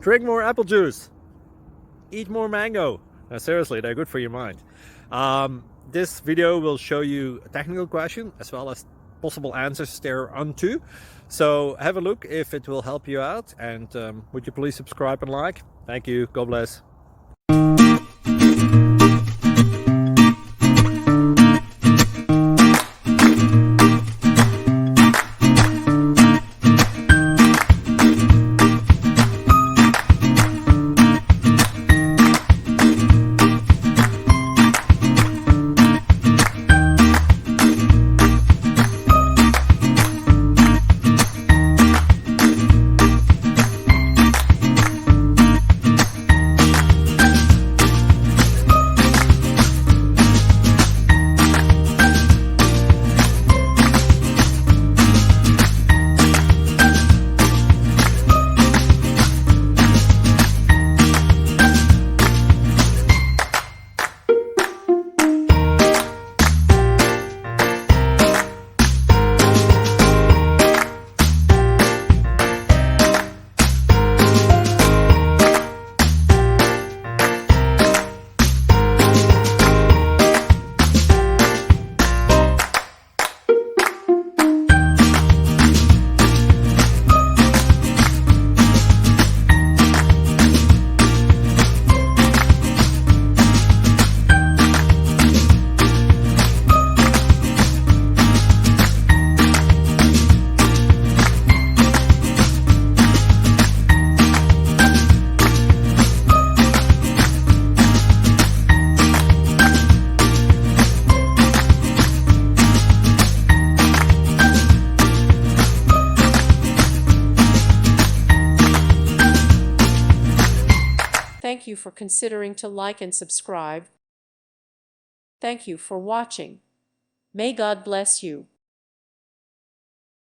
Drink more apple juice. Eat more mango. Seriously, they're good for your mind. This video will show you a technical question as well as possible answers thereunto. So have a look if it will help you out, and would you please subscribe and like? Thank you. God bless. Thank you for considering to like and subscribe. Thank you for watching. May God bless you.